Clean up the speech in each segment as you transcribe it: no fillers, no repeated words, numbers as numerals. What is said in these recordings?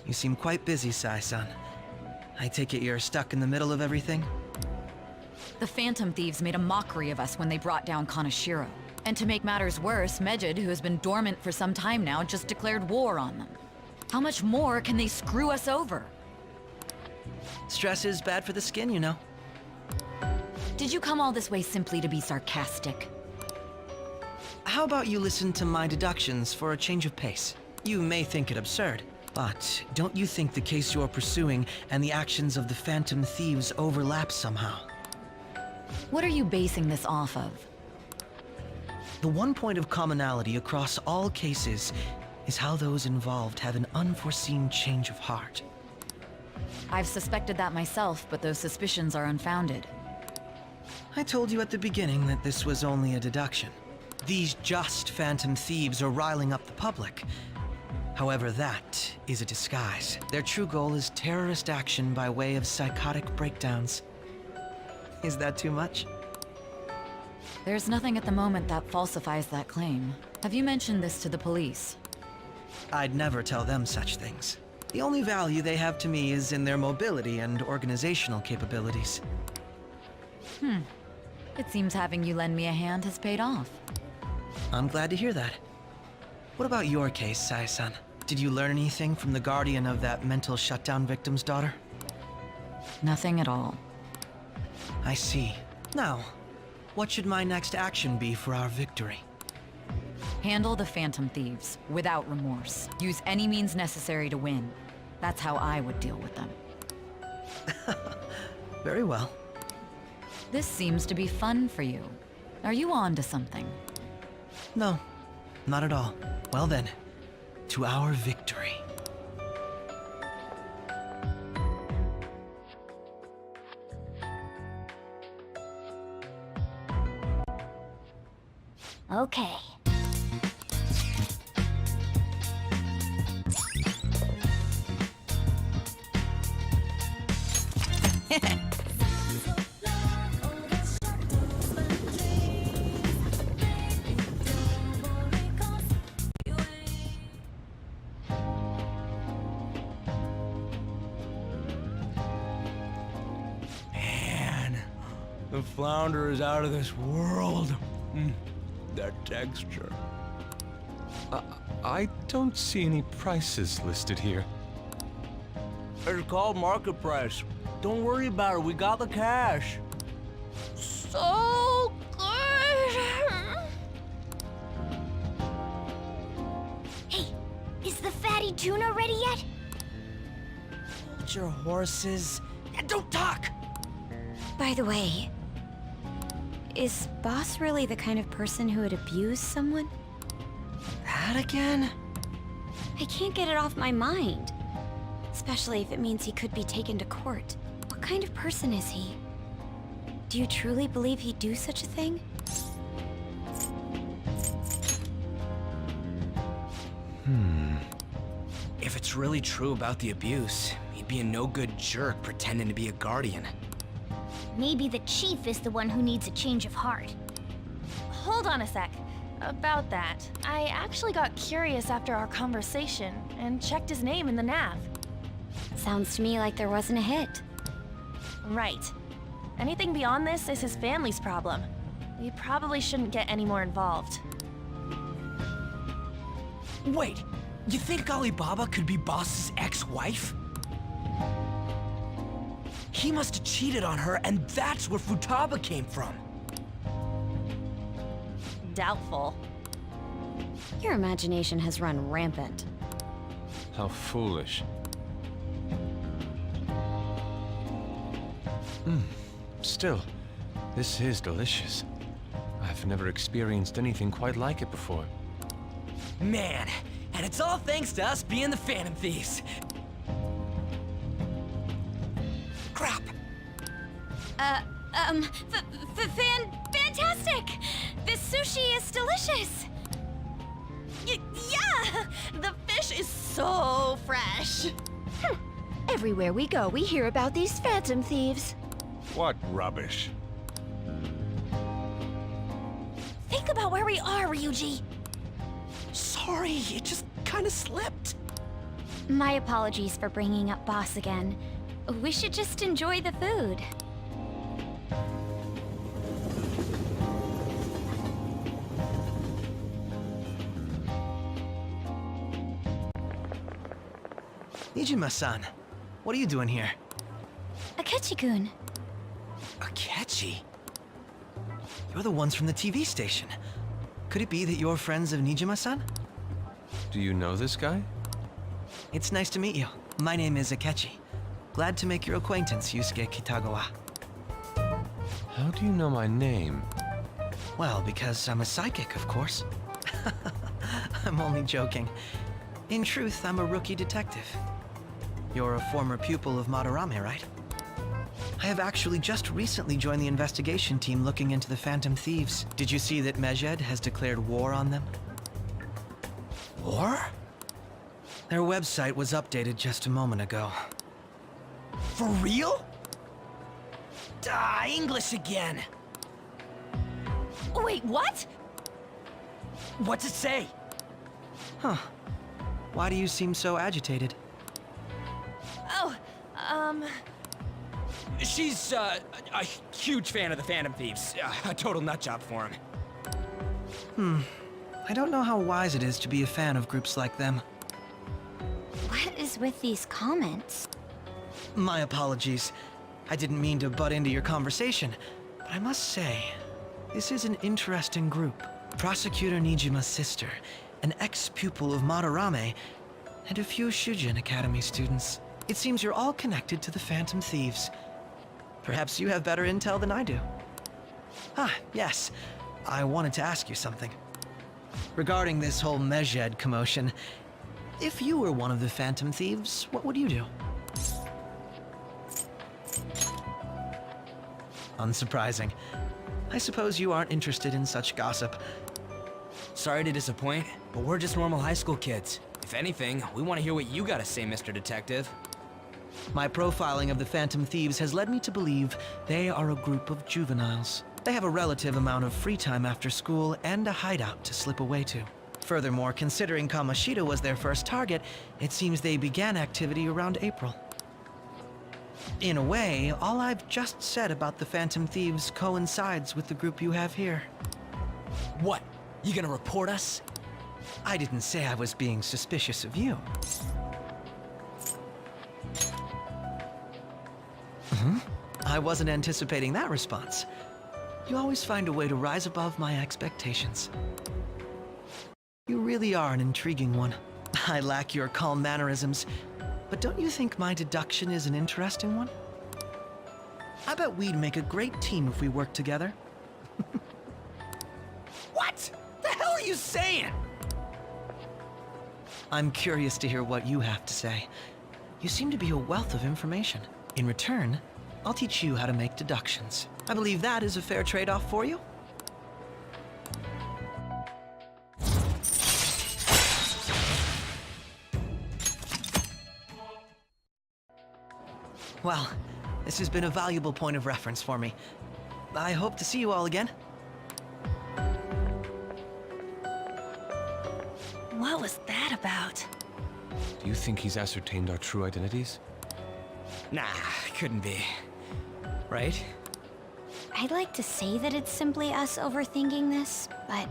You seem quite busy, Sai-san. I take it you're stuck in the middle of everything? The Phantom Thieves made a mockery of us when they brought down Kaneshiro. And to make matters worse, Mejid, who has been dormant for some time now, just declared war on them. How much more can they screw us over? Stress is bad for the skin, you know. Did you come all this way simply to be sarcastic? How about you listen to my deductions for a change of pace? You may think it absurd, but don't you think the case you're pursuing and the actions of the Phantom Thieves overlap somehow? What are you basing this off of? The one point of commonality across all cases is how those involved have an unforeseen change of heart. I've suspected that myself, but those suspicions are unfounded. I told you at the beginning that this was only a deduction. These just Phantom Thieves are riling up the public. However, that is a disguise. Their true goal is terrorist action by way of psychotic breakdowns. Is that too much? There's nothing at the moment that falsifies that claim. Have you mentioned this to the police? I'd never tell them such things. The only value they have to me is in their mobility and organizational capabilities. It seems having you lend me a hand has paid off. I'm glad to hear that. What about your case, Sai-san? Did you learn anything from the guardian of that mental shutdown victim's daughter? Nothing at all. I see. Now, what should my next action be for our victory? Handle the Phantom Thieves, without remorse. Use any means necessary to win. That's how I would deal with them. Very well. This seems to be fun for you. Are you on to something? No, not at all. Well then, to our victory. Okay. Man, the flounder is out of this world. That texture. I don't see any prices listed here. It's called market price. Don't worry about it, we got the cash. So good! Hey, is the fatty tuna ready yet? Hold your horses and don't talk! By the way, is Boss really the kind of person who would abuse someone? That again? I can't get it off my mind. Especially if it means he could be taken to court. What kind of person is he? Do you truly believe he'd do such a thing? If it's really true about the abuse, he'd be a no-good jerk pretending to be a guardian. Maybe the chief is the one who needs a change of heart. Hold on a sec. About that, I actually got curious after our conversation and checked his name in the nav. Sounds to me like there wasn't a hit. Right. Anything beyond this is his family's problem. We probably shouldn't get any more involved. Wait, you think Alibaba could be Boss's ex-wife? He must have cheated on her, and that's where Futaba came from. Doubtful. Your imagination has run rampant. How foolish. Still, this is delicious. I've never experienced anything quite like it before. Man, and it's all thanks to us being the Phantom Thieves. Crap! Fantastic! This sushi is delicious! Yeah! The fish is so fresh! Everywhere we go, we hear about these Phantom Thieves. What rubbish. Think about where we are, Ryuji! Sorry, it just kinda slipped. My apologies for bringing up boss again. We should just enjoy the food. Nijima-san, what are you doing here? Akechi-kun. Akechi? You're the ones from the TV station. Could it be that you're friends of Nijima-san? Do you know this guy? It's nice to meet you. My name is Akechi. Glad to make your acquaintance, Yusuke Kitagawa. How do you know my name? Well, because I'm a psychic, of course. I'm only joking. In truth, I'm a rookie detective. You're a former pupil of Madarame, right? I have actually just recently joined the investigation team looking into the Phantom Thieves. Did you see that Medjed has declared war on them? War? Their website was updated just a moment ago. For real? English again. Wait, what? What's it say? Huh. Why do you seem so agitated? Oh, She's, a huge fan of the Phantom Thieves. A total nutjob for him. I don't know how wise it is to be a fan of groups like them. What is with these comments? My apologies. I didn't mean to butt into your conversation, but I must say, this is an interesting group. Prosecutor Nijima's sister, an ex-pupil of Madarame, and a few Shujin Academy students. It seems you're all connected to the Phantom Thieves. Perhaps you have better intel than I do. Ah, yes. I wanted to ask you something. Regarding this whole Medjed commotion, if you were one of the Phantom Thieves, what would you do? Unsurprising. I suppose you aren't interested in such gossip. Sorry to disappoint, but we're just normal high school kids. If anything, we want to hear what you gotta say, Mr. Detective. My profiling of the Phantom Thieves has led me to believe they are a group of juveniles. They have a relative amount of free time after school and a hideout to slip away to. Furthermore, considering Kamoshida was their first target, it seems they began activity around April. In a way, all I've just said about the Phantom Thieves coincides with the group you have here. What? You gonna report us? I didn't say I was being suspicious of you. I wasn't anticipating that response. You always find a way to rise above my expectations. You really are an intriguing one. I lack your calm mannerisms, but don't you think my deduction is an interesting one? I bet we'd make a great team if we worked together. What? The hell are you saying? I'm curious to hear what you have to say. You seem to be a wealth of information. In return, I'll teach you how to make deductions. I believe that is a fair trade-off for you. Well, this has been a valuable point of reference for me. I hope to see you all again. what was that about? Do you think he's ascertained our true identities? Nah, couldn't be. Right? I'd like to say that it's simply us overthinking this, but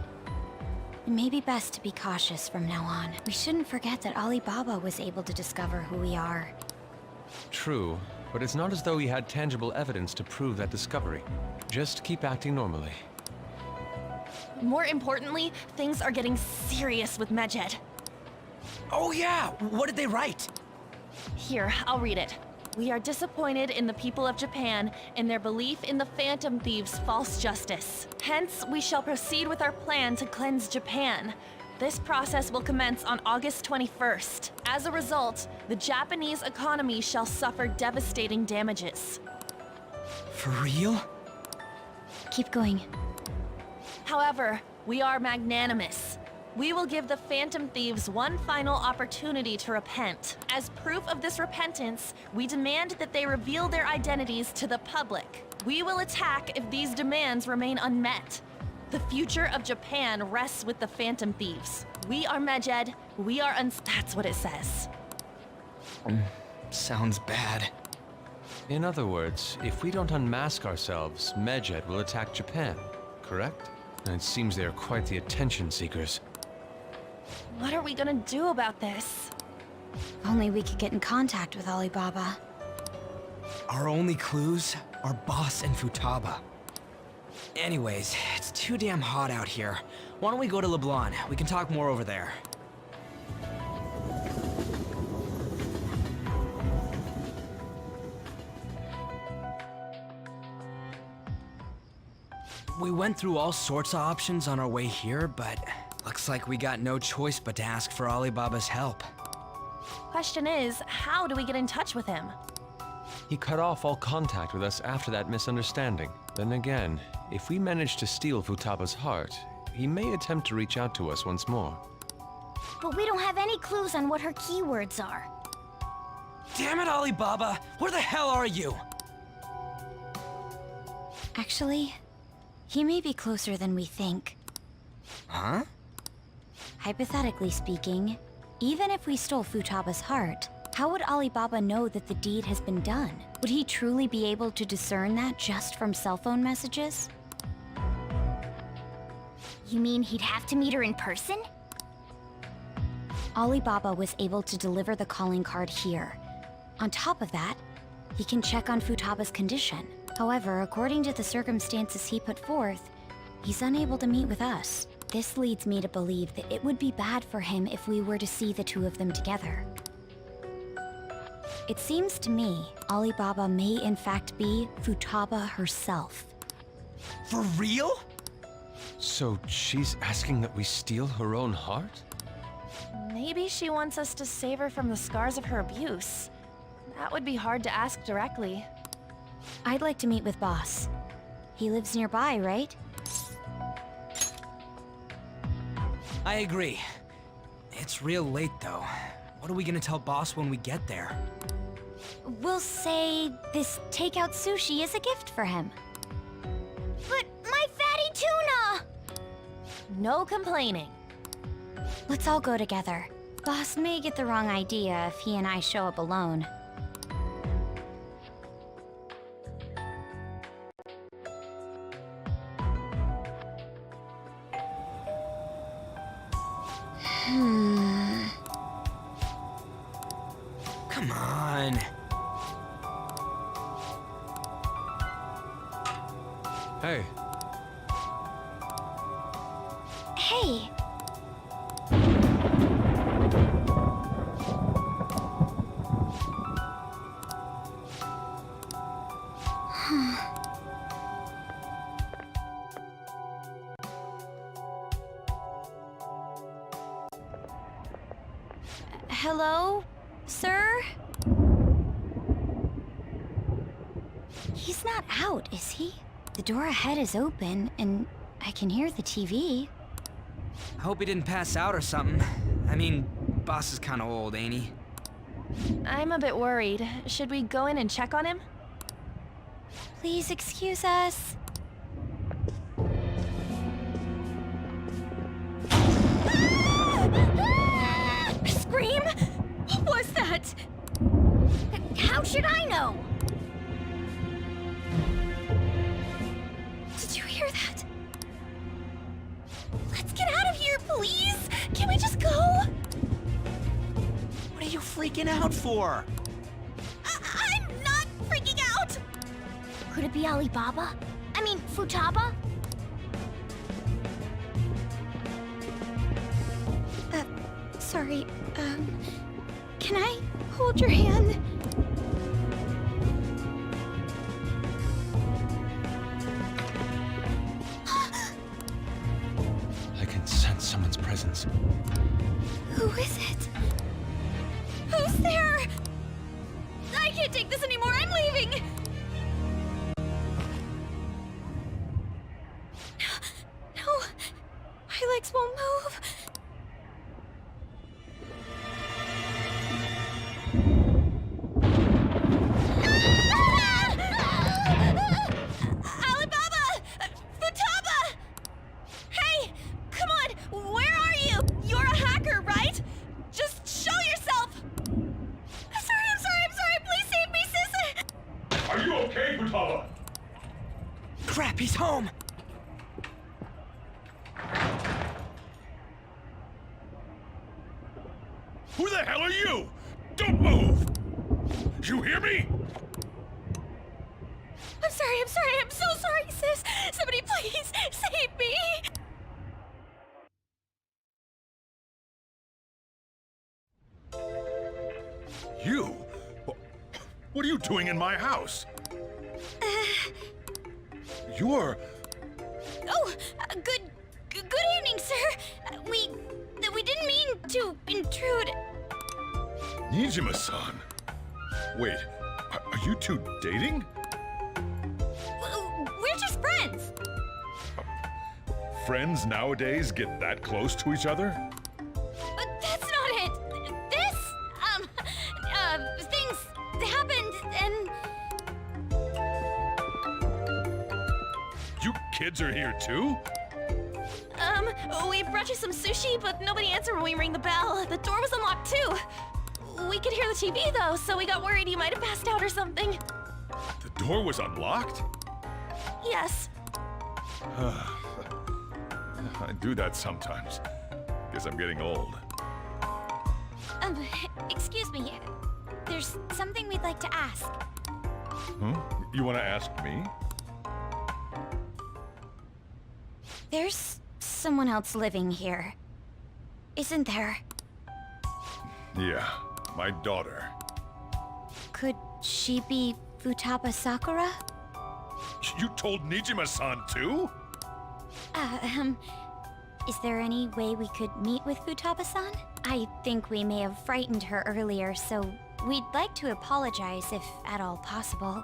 it may be best to be cautious from now on. We shouldn't forget that Alibaba was able to discover who we are. True, but it's not as though he had tangible evidence to prove that discovery. Just keep acting normally. More importantly, things are getting serious with Medjed. Oh yeah, what did they write? Here, I'll read it. We are disappointed in the people of Japan in their belief in the Phantom Thieves' false justice. Hence, we shall proceed with our plan to cleanse Japan. This process will commence on August 21st. As a result, the Japanese economy shall suffer devastating damages. For real? Keep going. However, we are magnanimous. We will give the Phantom Thieves one final opportunity to repent. As proof of this repentance, we demand that they reveal their identities to the public. We will attack if these demands remain unmet. The future of Japan rests with the Phantom Thieves. We are Medjed, we are That's what it says. Sounds bad. In other words, if we don't unmask ourselves, Medjed will attack Japan, correct? And it seems they are quite the attention seekers. What are we gonna do about this? Only we could get in contact with Alibaba. Our only clues are Boss and Futaba. Anyways, it's too damn hot out here. Why don't we go to LeBlanc? We can talk more over there. We went through all sorts of options on our way here, but looks like we got no choice but to ask for Alibaba's help. Question is, how do we get in touch with him? He cut off all contact with us after that misunderstanding. Then again, if we manage to steal Futaba's heart, he may attempt to reach out to us once more. But we don't have any clues on what her keywords are. Damn it, Alibaba! Where the hell are you? Actually, he may be closer than we think. Huh? Hypothetically speaking, even if we stole Futaba's heart, how would Alibaba know that the deed has been done? Would he truly be able to discern that just from cell phone messages? You mean he'd have to meet her in person? Alibaba was able to deliver the calling card here. On top of that, he can check on Futaba's condition. However, according to the circumstances he put forth, he's unable to meet with us. This leads me to believe that it would be bad for him if we were to see the two of them together. It seems to me Alibaba may in fact be Futaba herself. For real? So she's asking that we steal her own heart? Maybe she wants us to save her from the scars of her abuse. That would be hard to ask directly. I'd like to meet with Boss. He lives nearby, right? I agree. It's real late, though. What are we gonna tell Boss when we get there? We'll say this takeout sushi is a gift for him. But my fatty tuna! No complaining. Let's all go together. Boss may get the wrong idea if he and I show up alone. Come on. Hey, Hey! Hello, sir? He's not out, is he? The door ahead is open, and I can hear the TV. I hope he didn't pass out or something. I mean, Boss is kinda old, ain't he? I'm a bit worried. Should we go in and check on him? Please excuse us. Scream? What was that? How should I know? Did you hear that? Let's get out of here, please! Can we just go? What are you freaking out for? I'm not freaking out! Could it be Alibaba? I mean, Futaba? Sorry, can I hold your hand? I can sense someone's presence. Who is it? Who's there? I can't take this anymore, I'm leaving! No, my legs won't move. Alibaba! Futaba! Hey! Come on! Where are you? You're a hacker, right? Just show yourself! Is there Who the hell are you? Don't move! You hear me? I'm sorry, I'm so sorry, sis. Somebody please save me. You? What are you doing in my house? You're... Oh, good evening, sir. We didn't mean to intrude. Nijima-san. Wait, are you two dating? We're just friends. Friends nowadays get that close to each other? But that's not it. Things happened and... You kids are here too? We brought you some sushi, but nobody answered when we rang the bell. The door was unlocked too. We could hear the TV though, so we got worried you might have passed out or something. The door was unlocked? Yes. I do that sometimes. Guess I'm getting old. Excuse me. There's something we'd like to ask. Huh? You want to ask me? There's someone else living here, isn't there? Yeah, my daughter. Could she be Futaba Sakura? You told Nijima-san too? Is there any way we could meet with Futaba-san? I think we may have frightened her earlier, so we'd like to apologize if at all possible.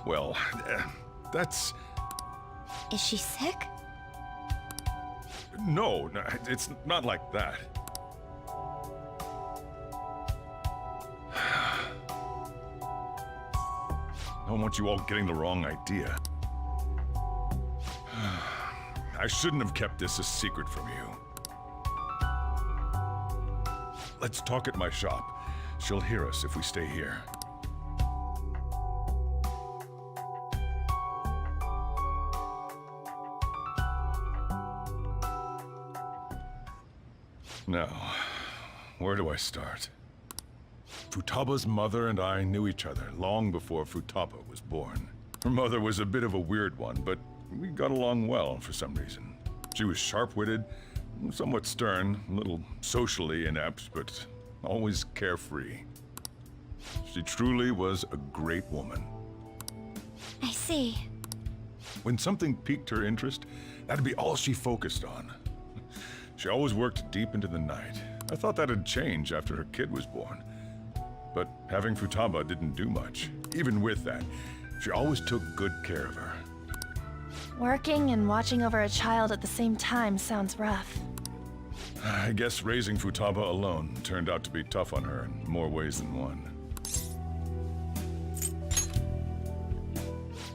Well, that's... Is she sick? No, it's not like that. I don't want you all getting the wrong idea. I shouldn't have kept this a secret from you. Let's talk at my shop. She'll hear us if we stay here. Now, where do I start? Futaba's mother and I knew each other long before Futaba was born. Her mother was a bit of a weird one, but we got along well for some reason. She was sharp-witted, somewhat stern, a little socially inept, but always carefree. She truly was a great woman. I see. When something piqued her interest, that'd be all she focused on. She always worked deep into the night. I thought that'd change after her kid was born. But having Futaba didn't do much. Even with that, she always took good care of her. Working and watching over a child at the same time sounds rough. I guess raising Futaba alone turned out to be tough on her in more ways than one.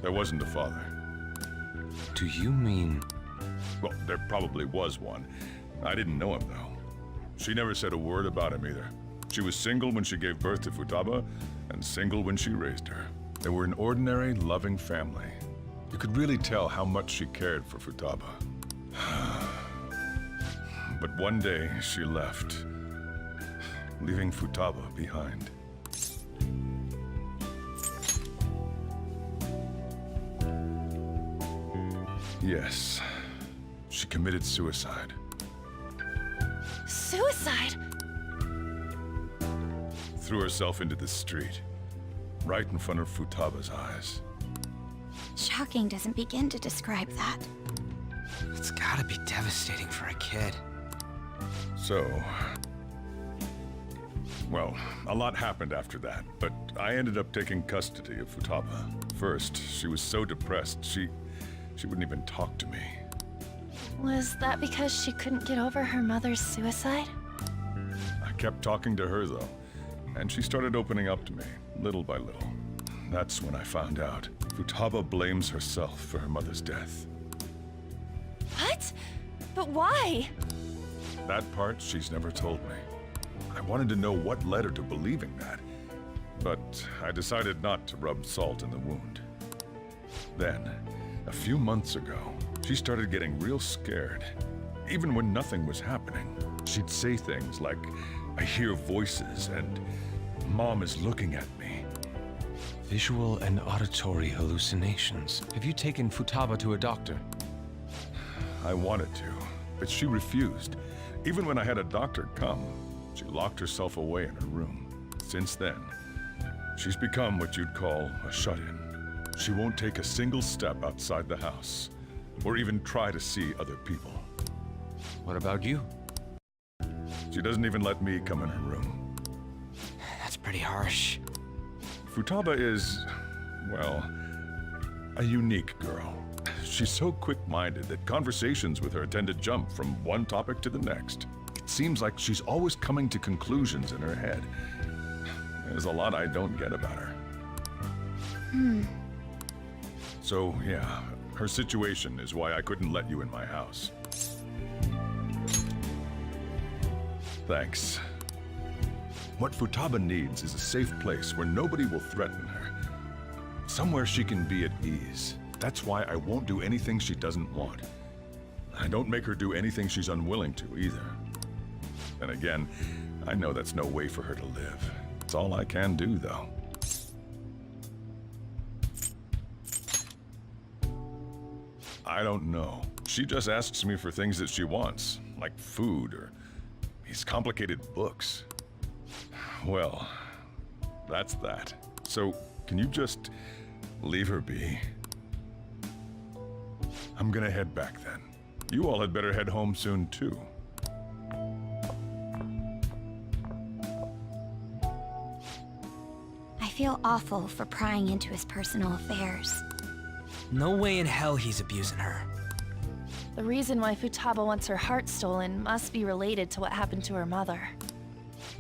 There wasn't a father. Do you mean... Well, there probably was one. I didn't know him, though. She never said a word about him either. She was single when she gave birth to Futaba, and single when she raised her. They were an ordinary, loving family. You could really tell how much she cared for Futaba. But one day, she left, leaving Futaba behind. Yes, she committed suicide. Suicide? Threw herself into the street, right in front of Futaba's eyes. Shocking doesn't begin to describe that. It's gotta be devastating for a kid. So... Well, a lot happened after that, but I ended up taking custody of Futaba. First, she was so depressed, she wouldn't even talk to me. Was that because she couldn't get over her mother's suicide? I kept talking to her, though, and she started opening up to me, little by little. That's when I found out. Futaba blames herself for her mother's death. What? But why? That part she's never told me. I wanted to know what led her to believing that, but I decided not to rub salt in the wound. Then, a few months ago, she started getting real scared. Even when nothing was happening, she'd say things like, I hear voices, and Mom is looking at me. Visual and auditory hallucinations. Have you taken Futaba to a doctor? I wanted to, but she refused. Even when I had a doctor come, she locked herself away in her room. Since then, she's become what you'd call a shut-in. She won't take a single step outside the house, or even try to see other people. What about you? She doesn't even let me come in her room. That's pretty harsh. Futaba is, well, a unique girl. She's so quick-minded that conversations with her tend to jump from one topic to the next. It seems like she's always coming to conclusions in her head. There's a lot I don't get about her. So, yeah, her situation is why I couldn't let you in my house. Thanks. What Futaba needs is a safe place where nobody will threaten her. Somewhere she can be at ease. That's why I won't do anything she doesn't want. I don't make her do anything she's unwilling to, either. And again, I know that's no way for her to live. It's all I can do, though. I don't know. She just asks me for things that she wants, like food or these complicated books. Well, that's that. So, can you just leave her be? I'm gonna head back then. You all had better head home soon, too. I feel awful for prying into his personal affairs. No way in hell he's abusing her. The reason why Futaba wants her heart stolen must be related to what happened to her mother.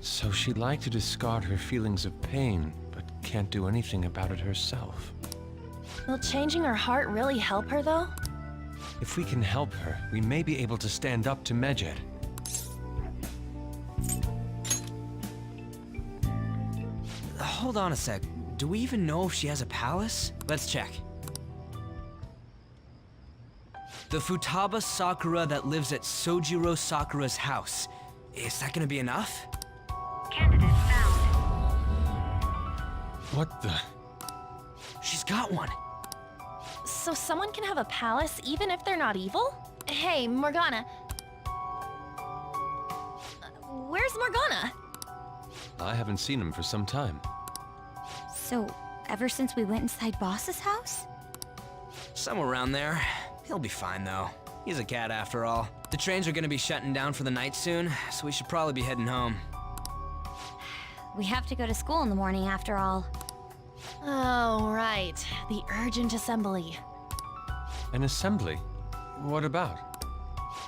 So she'd like to discard her feelings of pain, but can't do anything about it herself. Will changing her heart really help her, though? If we can help her, we may be able to stand up to Medjed. Hold on a sec. Do we even know if she has a palace? Let's check. The Futaba Sakura that lives at Sojiro Sakura's house. Is that gonna be enough? Candidate found. What the? She's got one. So someone can have a palace even if they're not evil? Hey, Morgana. Where's Morgana? I haven't seen him for some time. So, ever since we went inside Boss's house? Somewhere around there. He'll be fine, though. He's a cat, after all. The trains are gonna be shutting down for the night soon, so we should probably be heading home. We have to go to school in the morning, after all. Oh, right. The urgent assembly. An assembly? What about?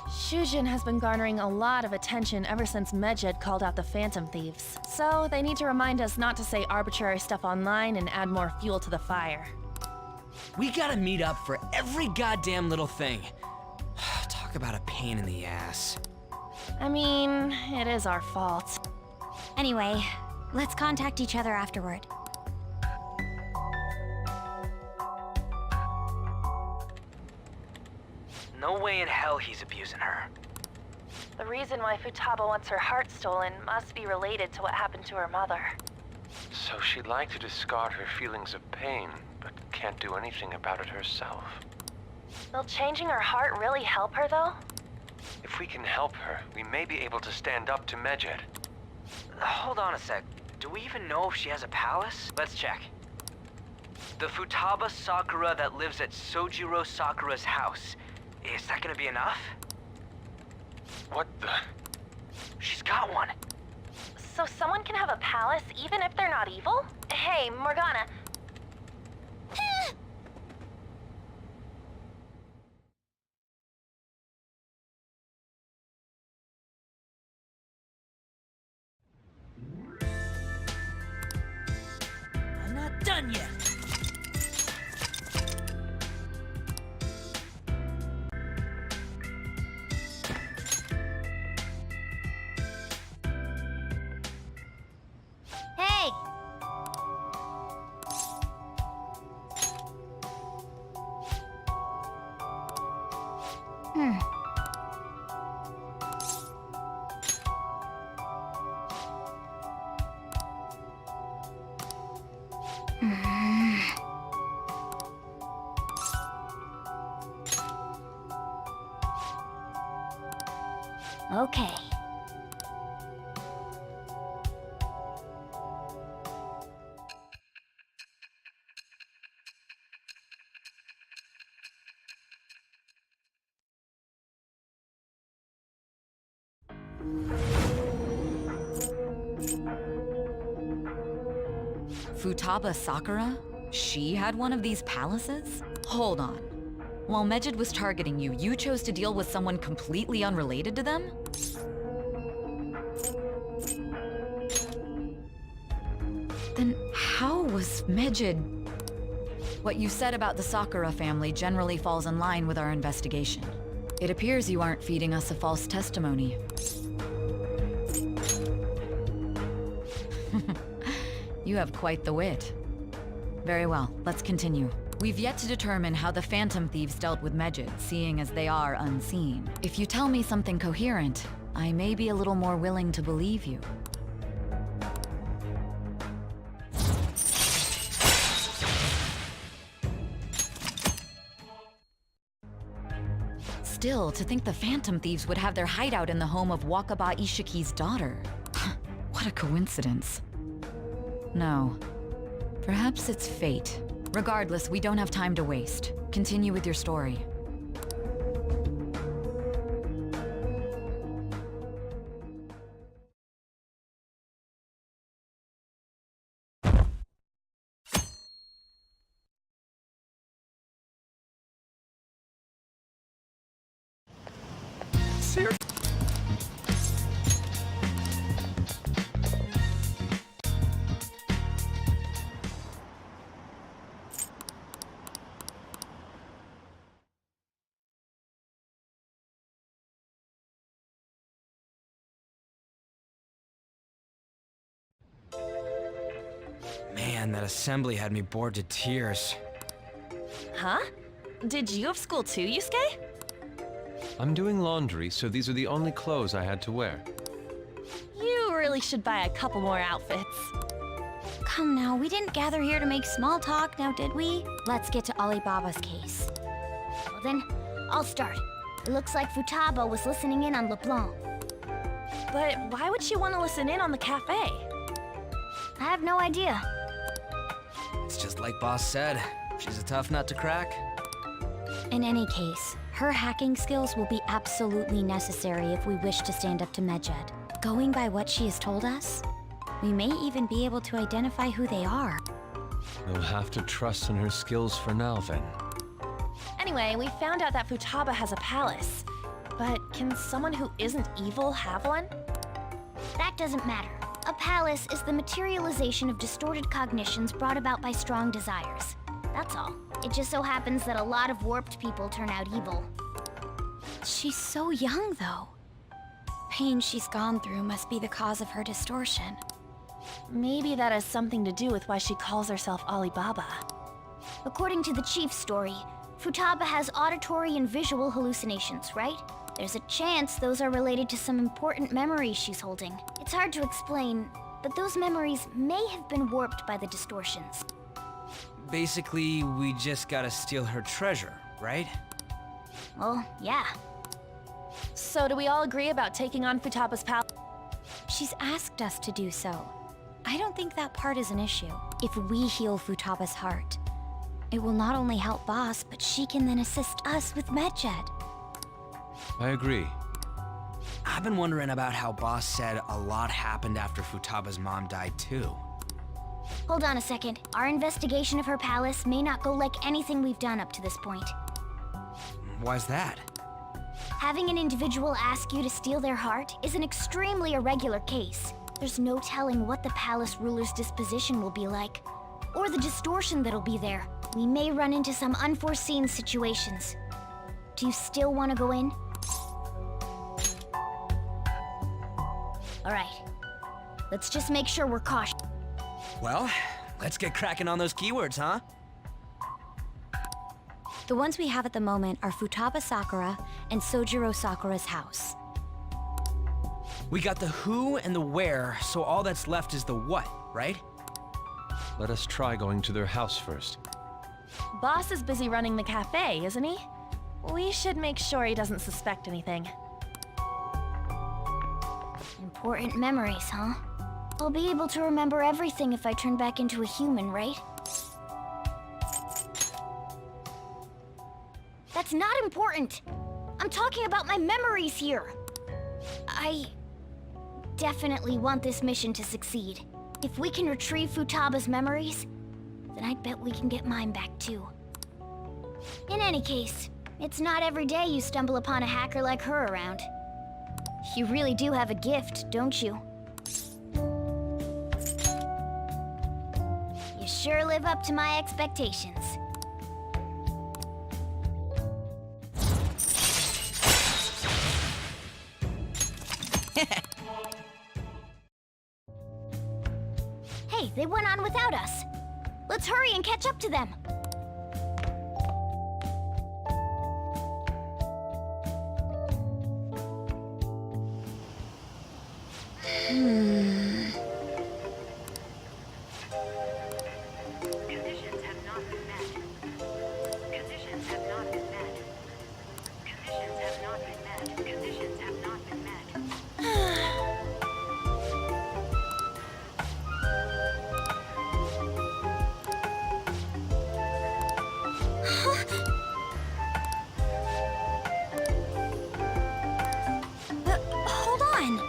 Shujin has been garnering a lot of attention ever since Medjed called out the Phantom Thieves. So they need to remind us not to say arbitrary stuff online and add more fuel to the fire. We gotta meet up for every goddamn little thing. Talk about a pain in the ass. I mean, it is our fault. Anyway, let's contact each other afterward. No way in hell he's abusing her. The reason why Futaba wants her heart stolen must be related to what happened to her mother. So she'd like to discard her feelings of pain, but can't do anything about it herself. Will changing her heart really help her, though? If we can help her, we may be able to stand up to Medjed. Hold on a sec. Do we even know if she has a palace? Let's check. The Futaba Sakura that lives at Sojiro Sakura's house. Is that gonna be enough? What the? She's got one. So someone can have a palace even if they're not evil? Hey, Morgana. I'm not done yet. Hey! Okay. Futaba Sakura? She had one of these palaces? Hold on. While Mejid was targeting you, you chose to deal with someone completely unrelated to them? Then how was Mejid... What you said about the Sakura family generally falls in line with our investigation. It appears you aren't feeding us a false testimony. You have quite the wit. Very well, let's continue. We've yet to determine how the Phantom Thieves dealt with Mejid, seeing as they are unseen. If you tell me something coherent, I may be a little more willing to believe you. Still, to think the Phantom Thieves would have their hideout in the home of Wakaba Ishiki's daughter. What a coincidence. No. Perhaps it's fate. Regardless, we don't have time to waste. Continue with your story. Man, that assembly had me bored to tears. Huh? Did you have school too, Yusuke? I'm doing laundry, so these are the only clothes I had to wear. You really should buy a couple more outfits. Come now, we didn't gather here to make small talk, now did we? Let's get to Alibaba's case. Well then, I'll start. It looks like Futaba was listening in on LeBlanc. But why would she want to listen in on the cafe? I have no idea. It's just like Boss said. She's a tough nut to crack. In any case, her hacking skills will be absolutely necessary if we wish to stand up to Mejid. Going by what she has told us, we may even be able to identify who they are. We'll have to trust in her skills for now, then. Anyway, we found out that Futaba has a palace. But can someone who isn't evil have one? That doesn't matter. A palace is the materialization of distorted cognitions brought about by strong desires. That's all. It just so happens that a lot of warped people turn out evil. She's so young, though. Pain she's gone through must be the cause of her distortion. Maybe that has something to do with why she calls herself Alibaba. According to the chief's story, Futaba has auditory and visual hallucinations, right? There's a chance those are related to some important memories she's holding. It's hard to explain, but those memories may have been warped by the distortions. Basically, we just gotta steal her treasure, right? Well, yeah. So do we all agree about taking on Futaba's palace? She's asked us to do so. I don't think that part is an issue. If we heal Futaba's heart, it will not only help Boss, but she can then assist us with Mejid. I agree. I've been wondering about how Boss said a lot happened after Futaba's mom died too. Hold on a second. Our investigation of her palace may not go like anything we've done up to this point. Why's that? Having an individual ask you to steal their heart is an extremely irregular case. There's no telling what the palace ruler's disposition will be like, or the distortion that'll be there. We may run into some unforeseen situations. Do you still want to go in? Alright. Let's just make sure we're cautious. Well, let's get cracking on those keywords, huh? The ones we have at the moment are Futaba Sakura and Sojiro Sakura's house. We got the who and the where, so all that's left is the what, right? Let us try going to their house first. Boss is busy running the cafe, isn't he? We should make sure he doesn't suspect anything. Important memories, huh? I'll be able to remember everything if I turn back into a human, right? That's not important! I'm talking about my memories here! I definitely want this mission to succeed. If we can retrieve Futaba's memories, then I bet we can get mine back too. In any case, it's not every day you stumble upon a hacker like her around. You really do have a gift, don't you? You sure live up to my expectations. Hey, they went on without us. Let's hurry and catch up to them. Conditions have not been met. Conditions have not been met. Conditions have not been met. Conditions have not been met. Hold on!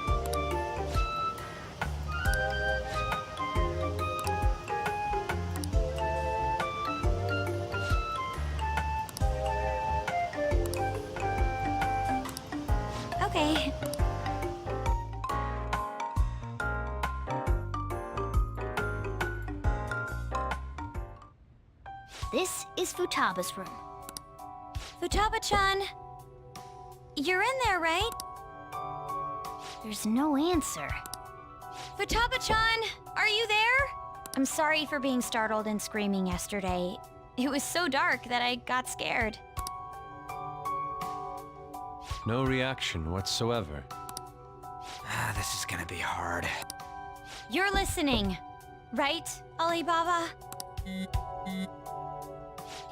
Okay. This is Futaba's room. Futaba-chan, you're in there, right? There's no answer. Futaba-chan, are you there? I'm sorry for being startled and screaming yesterday. It was so dark that I got scared. No reaction whatsoever. This is gonna be hard. You're listening, right, Alibaba?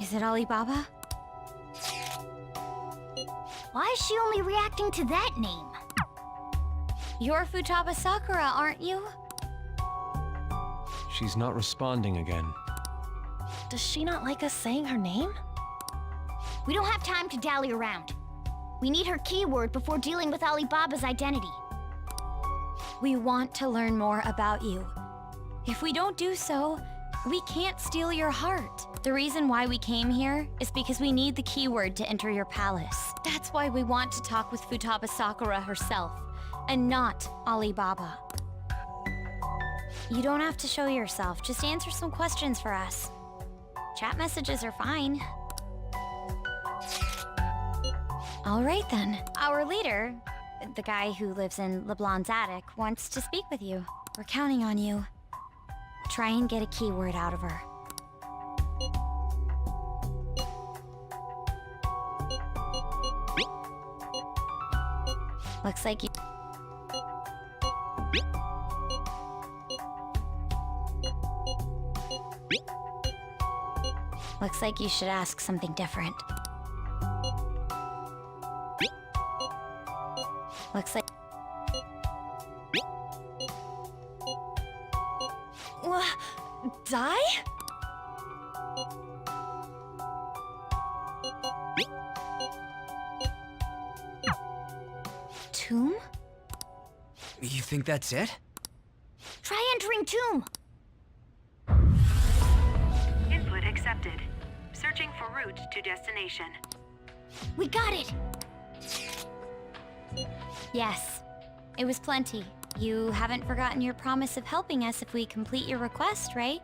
Is it Alibaba? Why is she only reacting to that name? You're Futaba Sakura, aren't you? She's not responding again. Does she not like us saying her name? We don't have time to dally around. We need her keyword before dealing with Alibaba's identity. We want to learn more about you. If we don't do so, we can't steal your heart. The reason why we came here is because we need the keyword to enter your palace. That's why we want to talk with Futaba Sakura herself, and not Alibaba. You don't have to show yourself, just answer some questions for us. Chat messages are fine. All right then. Our leader, the guy who lives in LeBlanc's attic, wants to speak with you. We're counting on you. Try and get a keyword out of her. Looks like you... Looks like you should ask something different. Looks like... Die? Tomb? You think that's it? Try entering Tomb! Input accepted. Searching for route to destination. We got it! Yes, it was plenty. You haven't forgotten your promise of helping us if we complete your request, right?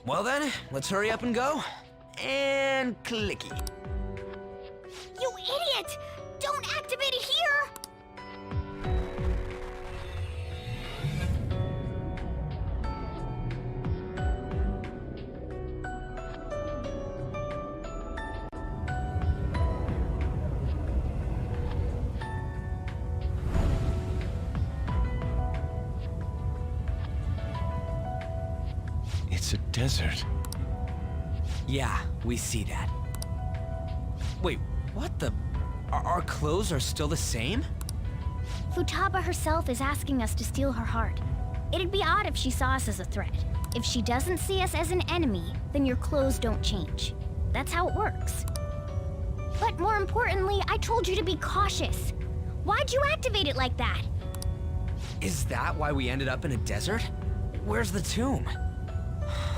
Well then, let's hurry up and go. And clicky. You idiot! Don't activate it here! It's a desert. Yeah, we see that. Wait, what the? Our clothes are still the same? Futaba herself is asking us to steal her heart. It'd be odd if she saw us as a threat. If she doesn't see us as an enemy, then your clothes don't change. That's how it works. But more importantly, I told you to be cautious. Why'd you activate it like that? Is that why we ended up in a desert? Where's the tomb?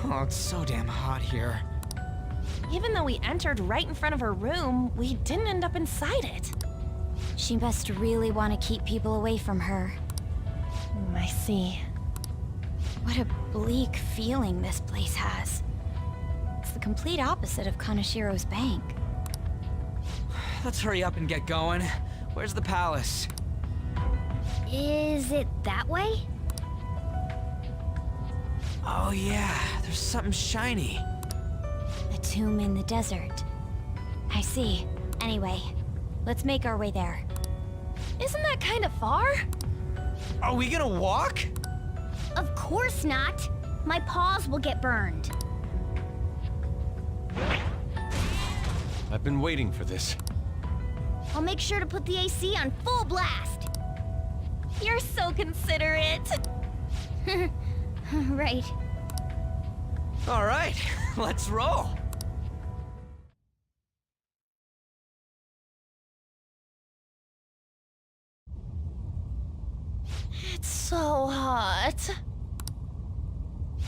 Oh, it's so damn hot here. Even though we entered right in front of her room, we didn't end up inside it. She must really want to keep people away from her. I see. What a bleak feeling this place has. It's the complete opposite of Kanashiro's bank. Let's hurry up and get going. Where's the palace? Is it that way? Oh yeah, there's something shiny. A tomb in the desert. I see. Anyway, let's make our way there. Isn't that kind of far? Are we gonna walk? Of course not. My paws will get burned. I've been waiting for this. I'll make sure to put the AC on full blast. You're so considerate. Right. All right, let's roll. It's so hot.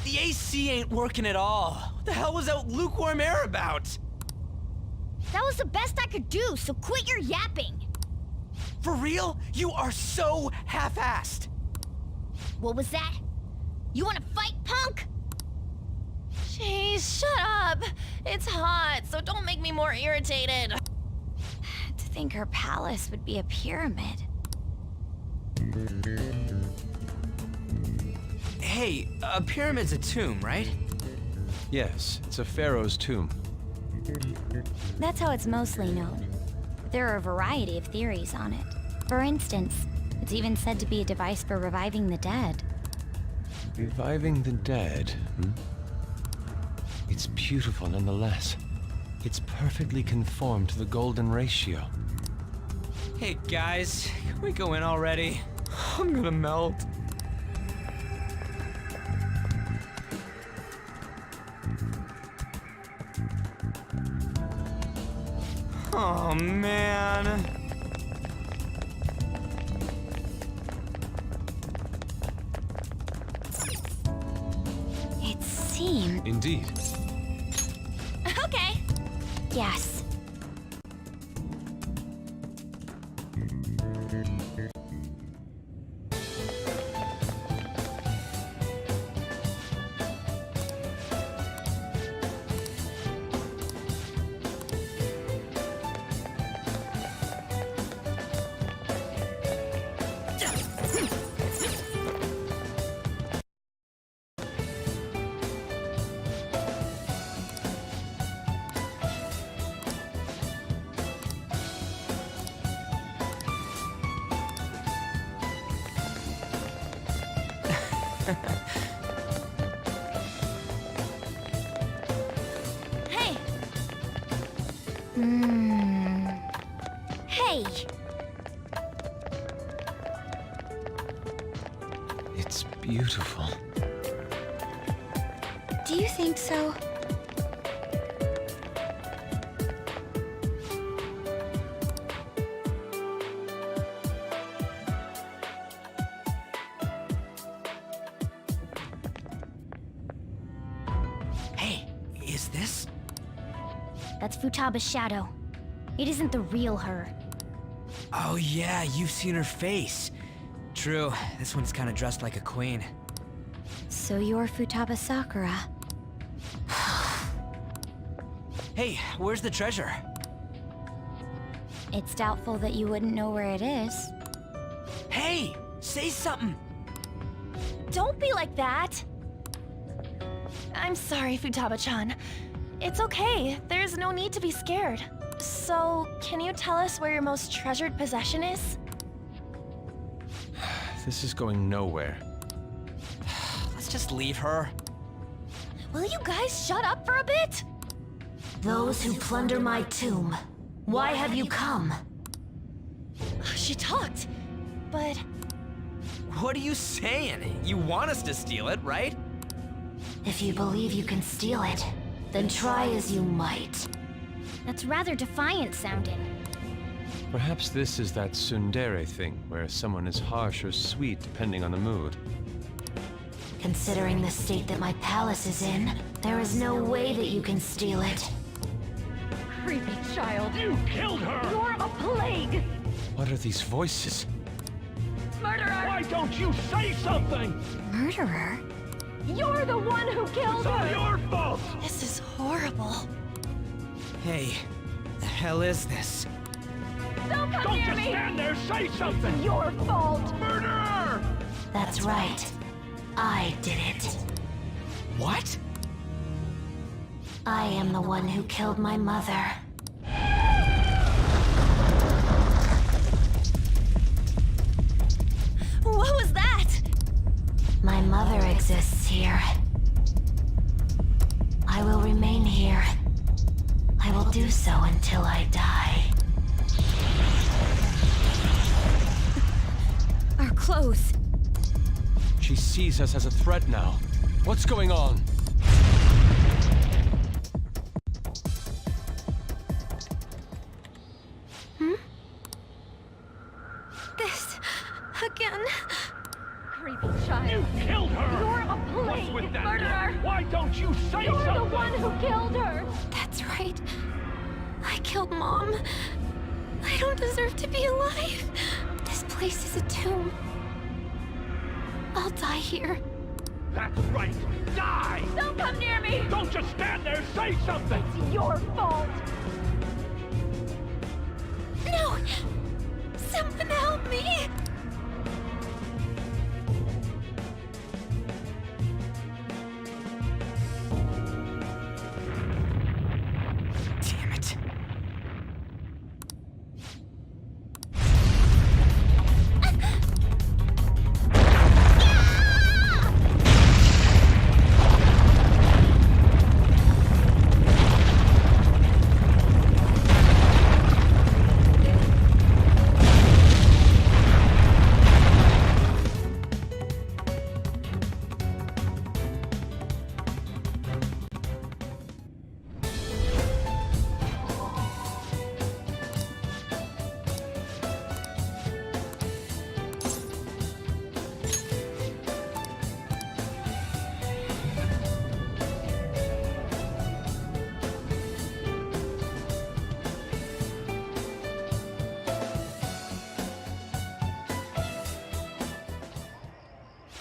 The AC ain't working at all. What the hell was that lukewarm air about? That was the best I could do, so quit your yapping. For real? You are so half-assed. What was that? You wanna fight, punk? Jeez, shut up. It's hot, so don't make me more irritated. To think her palace would be a pyramid. Hey, a pyramid's a tomb, right? Yes, it's a pharaoh's tomb. That's how it's mostly known. There are a variety of theories on it. For instance, it's even said to be a device for reviving the dead. Reviving the dead, hmm? It's beautiful nonetheless. It's perfectly conformed to the golden ratio. Hey guys, can we go in already? I'm gonna melt. Oh man. It seemed... Indeed. Okay. Yes. Hey. Hey! It's beautiful. Do you think so? Hey, is this? That's Futaba's shadow. It isn't the real her. Oh yeah, you've seen her face. True, this one's kinda dressed like a queen. So you're Futaba Sakura. Hey, where's the treasure? It's doubtful that you wouldn't know where it is. Hey, say something. Don't be like that. I'm sorry, Futaba-chan. It's okay. There's no need to be scared. So, can you tell us where your most treasured possession is? This is going nowhere. Let's just leave her. Will you guys shut up for a bit? Those who plunder my tomb, why have you come? She talked, but What are you saying? You want us to steal it, right? If you believe you can steal it, then try as you might. That's rather defiant sounding. Perhaps this is that tsundere thing, where someone is harsh or sweet depending on the mood. Considering the state that my palace is in, there is no way that you can steal it. Creepy child. You killed her! You're a plague! What are these voices? Murderer! Why don't you say something? Murderer? You're the one who killed It's all her! your fault! this is horrible. Hey, the hell is this? Don't come Don't near just me! stand there, say something! Your fault! Murderer! That's right. I did it. What? I am the one who killed my mother. What was that? My mother exists here. I will remain here. I will do so until I die. Our clothes. She sees us as a threat now. What's going on? This... again. Creepy child. You killed her! You're a What's plague! with that? Murderer! Why don't you say You're something? the one who killed her! That's right. I killed Mom. I don't deserve to be alive. This place is a tomb. I'll die here. That's right! Die! Don't come near me! Don't just stand there, say something! It's your fault! No! Someone help me! Damn it.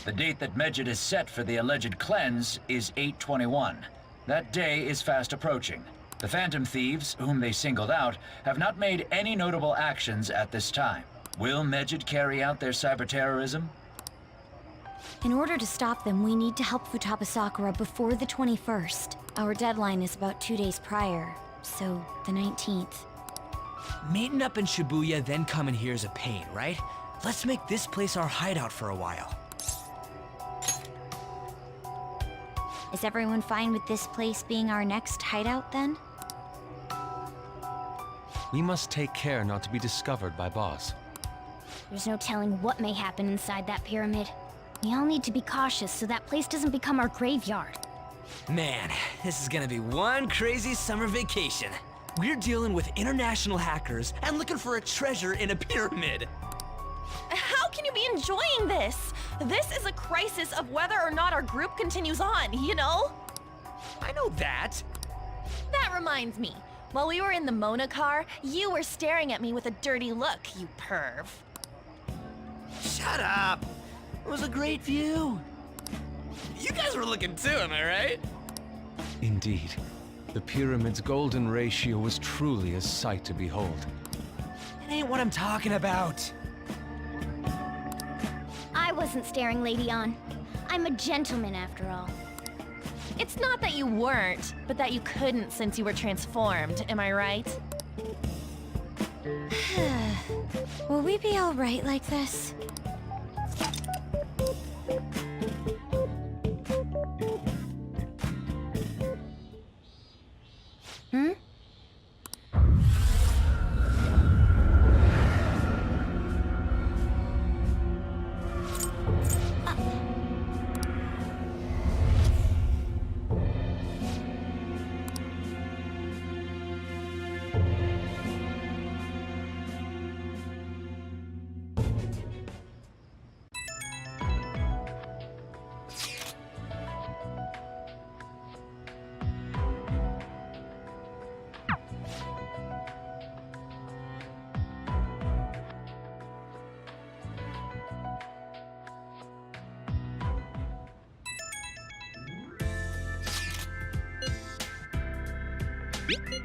The date that Medjed is set for the alleged cleanse is 8/21. That day is fast approaching. The Phantom Thieves, whom they singled out, have not made any notable actions at this time. Will Medjed carry out their cyber-terrorism? In order to stop them, we need to help Futaba Sakura before the 21st. Our deadline is about 2 days prior, so the 19th. Meeting up in Shibuya, then coming here is a pain, right? Let's make this place our hideout for a while. Is everyone fine with this place being our next hideout then? We must take care not to be discovered by Boss. There's no telling what may happen inside that pyramid. We all need to be cautious so that place doesn't become our graveyard. Man, this is gonna be one crazy summer vacation. We're dealing with international hackers and looking for a treasure in a pyramid. How can you be enjoying this? This is a crisis of whether or not our group continues on, you know? I know that. That reminds me. While we were in the Mona car, you were staring at me with a dirty look, you perv. Shut up. It was a great view. You guys were looking too, am I right? Indeed. The pyramid's golden ratio was truly a sight to behold. It ain't what I'm talking about. I wasn't staring Lady On. I'm a gentleman after all. It's not that you weren't, but that you couldn't since you were transformed, am I right? Will we be alright like this? Thank you.